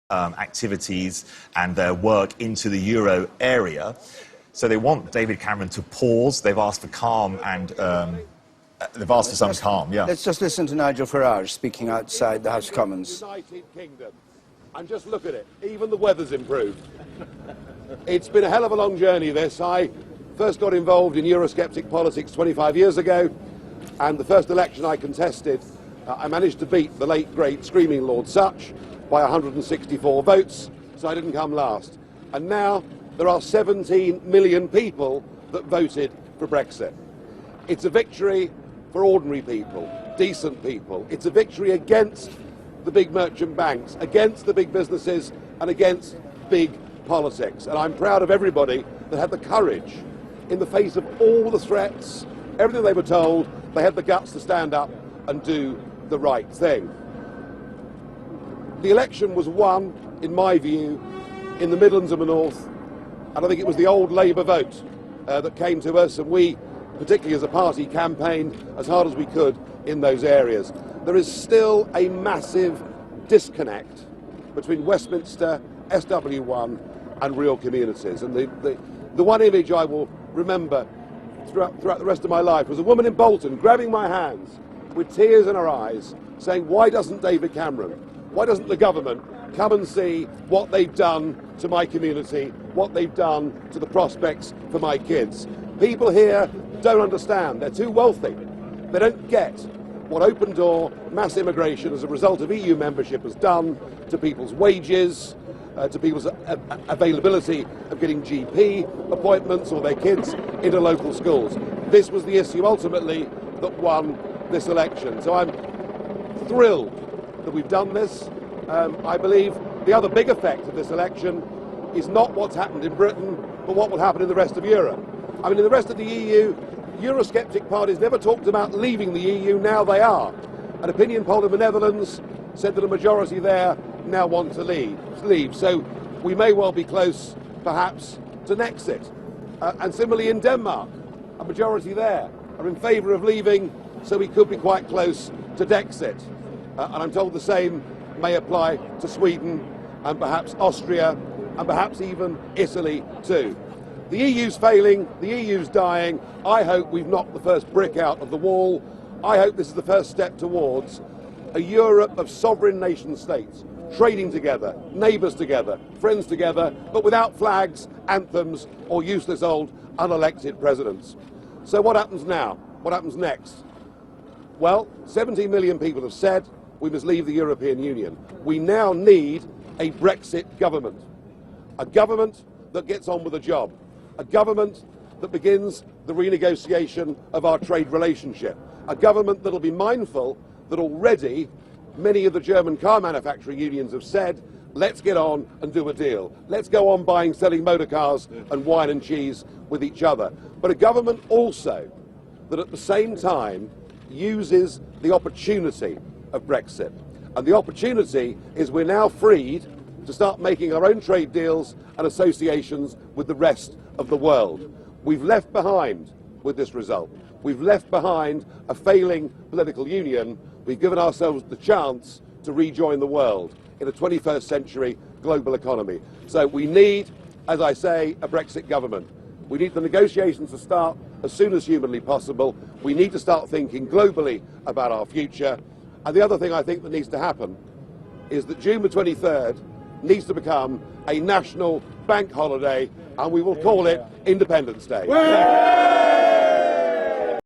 activities and their work into the euro area. So they want David Cameron to pause. They've asked for calm and they've asked for some calm. Yeah. Let's just listen to Nigel Farage speaking outside the House of Commons. United Kingdom, and just look at it. Even the weather's improved. It's been a hell of a long journey. This. I first got involved in Eurosceptic politics 25 years ago, and the first election I contested, I managed to beat the late great screaming Lord Such by 164 votes, so I didn't come last. And now there are 17 million people that voted for Brexit. It's a victory for ordinary people, decent people. It's a victory against the big merchant banks, against the big businesses, and against big politics. And I'm proud of everybody that had the courage, in the face of all the threats, everything they were told, they had the guts to stand up and do the right thing. The election was won, in my view, in the Midlands and the North, and I think it was the old Labour vote that came to us, and we, particularly as a party, campaigned as hard as we could in those areas. There is still a massive disconnect between Westminster, SW1 and real communities, and the one image I will remember throughout the rest of my life was a woman in Bolton grabbing my hands with tears in her eyes saying, "Why doesn't David Cameron, why doesn't the government come and see what they've done to my community, what they've done to the prospects for my kids?" People here don't understand. They're too wealthy. They don't get what open door mass immigration as a result of EU membership has done to people's wages, to people's availability of getting GP appointments or their kids into local schools. This was the issue ultimately that won this election. So I'm thrilled that we've done this. I believe the other big effect of this election is not what's happened in Britain, but what will happen in the rest of Europe. I mean, in the rest of the EU, Eurosceptic parties never talked about leaving the EU, now they are. An opinion poll in the Netherlands said that a majority there now want to leave. So we may well be close, perhaps, to Nexit. And similarly in Denmark, a majority there are in favour of leaving, so we could be quite close to Dexit. And I'm told the same may apply to Sweden and perhaps Austria and perhaps even Italy too. The EU's failing, the EU's dying. I hope we've knocked the first brick out of the wall. I hope this is the first step towards a Europe of sovereign nation states, trading together, neighbours together, friends together, but without flags, anthems or useless old unelected presidents. So what happens now? What happens next? Well, 17 million people have said we must leave the European Union. We now need a Brexit government. A government that gets on with the job. A government that begins the renegotiation of our trade relationship. A government that will be mindful that already many of the German car manufacturing unions have said, let's get on and do a deal. Let's go on buying, selling motor cars and wine and cheese with each other. But a government also that at the same time uses the opportunity of Brexit. And the opportunity is we're now freed to start making our own trade deals and associations with the rest of the world. We've left behind, with this result, we've left behind a failing political union. We've given ourselves the chance to rejoin the world in a 21st century global economy. So we need, as I say, a Brexit government. We need the negotiations to start as soon as humanly possible. We need to start thinking globally about our future. And the other thing I think that needs to happen is that June the 23rd needs to become a national bank holiday, and we will call it Independence Day.